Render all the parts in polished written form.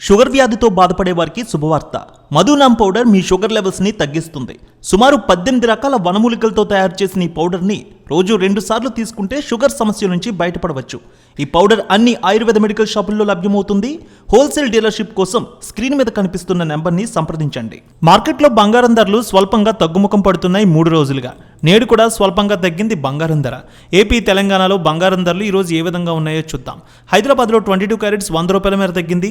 Sugar వ్యాధితో బాధపడే వారికి శుభవార్త. మధునామ్ పౌడర్ మీ షుగర్ లెవెల్స్ని తగ్గిస్తుంది. సుమారు 18 రకాల వనమూలికలతో తయారు చేసిన ఈ పౌడర్ని రోజు 2 సార్లు తీసుకుంటే షుగర్ సమస్య నుంచి బయటపడవచ్చు. ఈ పౌడర్ అన్ని ఆయుర్వేద మెడికల్ షాపుల్లో లభ్యమవుతుంది. హోల్సేల్ డీలర్షిప్ కోసం స్క్రీన్ మీద కనిపిస్తున్న నెంబర్ని సంప్రదించండి. మార్కెట్లో బంగారం ధరలు స్వల్పంగా తగ్గుముఖం పడుతున్నాయి 3 రోజులుగా. నేడు కూడా స్వల్పంగా తగ్గింది బంగారం ధర. ఏపీ, తెలంగాణలో బంగారం ధరలు ఈరోజు ఏ విధంగా ఉన్నాయో చూద్దాం. హైదరాబాద్లో 22 క్యారెట్స్ 100 రూపాయల మేర తగ్గింది,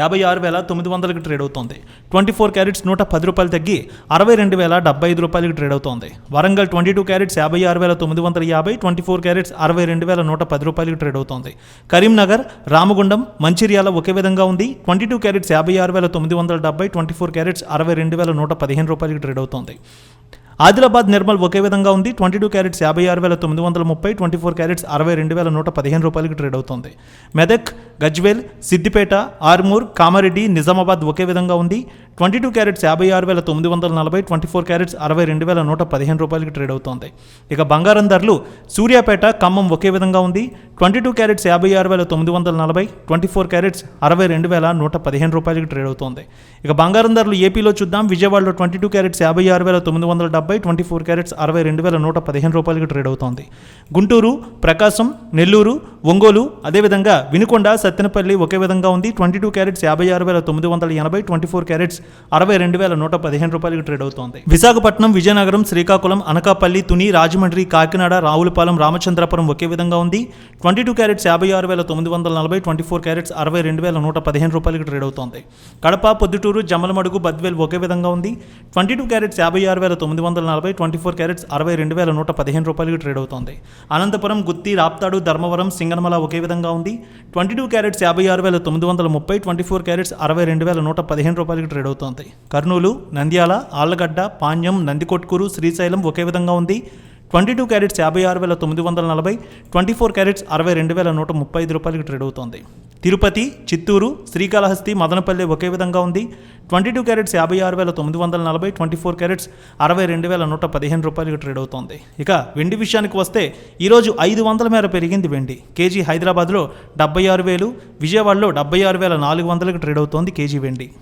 56,900కి ట్రేడ్ అవుతోంది. 24 క్యారెట్స్ 110 రూపాయలు తగ్గి 62,075 రూపాయలకి ట్రేడ్ అవుతోంది. వరంగల్ 22 క్యారెట్స్ 56,950, 24 క్యారెట్స్ 62,110 రూపాయలకి ట్రేడ్ అవుతోంది. కరీంనగర్, రామగుండం, మంచిర్యాల ఒకే విధంగా ఉంది. 22 క్యారెట్స్ 56,970, 24 క్యారెట్స్ 62,115 రూపాయలకి ట్రేడ్ అవుతోంది. ఆదిలాబాద్, నిర్మల్ ఒకే విధంగా ఉంది. 22 క్యారెట్స్ 56,930, 24 క్యారెట్స్ 62,115 రూపాయలకి ట్రేడ్ అవుతోంది. మెదక్, గజ్వేల్, సిద్దిపేట, ఆర్మూర్, కామారెడ్డి, నిజామాబాద్ ఒకే విధంగా ఉంది. 22 క్యారెట్స్ 56,940, 24 క్యారెట్స్ 62,115 రూపాయలకి ట్రేడ్ అవుతోంది. ఇక బంగారం ధరలు సూర్యాపేట, ఖమ్మం ఒకే విధంగా ఉంది. 22 క్యారెట్స్ 56,940, 24 క్యారెట్స్ 62,115 రూపాయలకి ట్రేడ్ అవుతోంది. ఇక బంగారం ధరలు ఏపీలో చూద్దాం. విజయవాడలో 22 క్యారెట్స్ 56,970, 24 క్యారెట్స్ 62,115 రూపాయలకి ట్రేడ్ అవుతోంది. గుంటూరు, ప్రకాశం, నెల్లూరు, ఒంగోలు, అదేవిధంగా వినుకొండ, సత్తెనపల్లి ఒకే విధంగా ఉంది. 22 క్యారెట్స్ 56,980, 24 క్యారెట్స్ 62,115 రూపాయలకి ట్రేడ్ అవుతోంది. విశాఖపట్నం, విజయనగరం, శ్రీకాకుళం, అనకాపల్లి, తుని, రాజమండ్రి, కాకినాడ, రావులపాలెం, రామచంద్రపురం ఒకే విధంగా ఉంది. 22 క్యారెట్స్ 56,940, 24 క్యారెట్స్ 62,115 రూపాయలకి ట్రేడ్ అవుతోంది. కడప, పొద్దుటూరు, జమ్మలమడుగు, బద్వేల్ ఒకే విధంగా ఉంది. 22 క్యారెట్స్ 56,940, 24 క్యారెట్స్ 62,115 రూపాయలకి ట్రేడ్ అవుతోంది. అనంతపురం, గుత్తి, రాప్తాడు, ధర్మవరం, సింగనమల ఒకే విధంగా ఉంది. 22 క్యారెట్స్ 56,930, 24 క్యారెట్స్ 62,115 రూపాయలకి ట్రేడ్ అవుతోంది. కర్నూలు, నంద్యాల, ఆళ్లగడ్డ, పాణ్యం, నందికొట్కూరు, శ్రీశైలం ఒకే విధంగా ఉంది. 22 క్యారెట్స్ 56,940, 24 క్యారెట్స్ 62,135 రూపాయలకి ట్రేడ్ అవుతోంది. తిరుపతి, చిత్తూరు, శ్రీకాళహస్తి, మదనపల్లి ఒకే విధంగా ఉంది. 22 క్యారెట్స్ 56,940, 24 క్యారెట్స్ 62,115 రూపాయలకి ట్రేడ్ అవుతోంది. ఇక వెండి విషయానికి వస్తే ఈరోజు 500 మేర పెరిగింది వెండి. కేజీ హైదరాబాద్లో 76,000, విజయవాడలో 76,400కి ట్రేడ్ అవుతోంది కేజీ వెండి.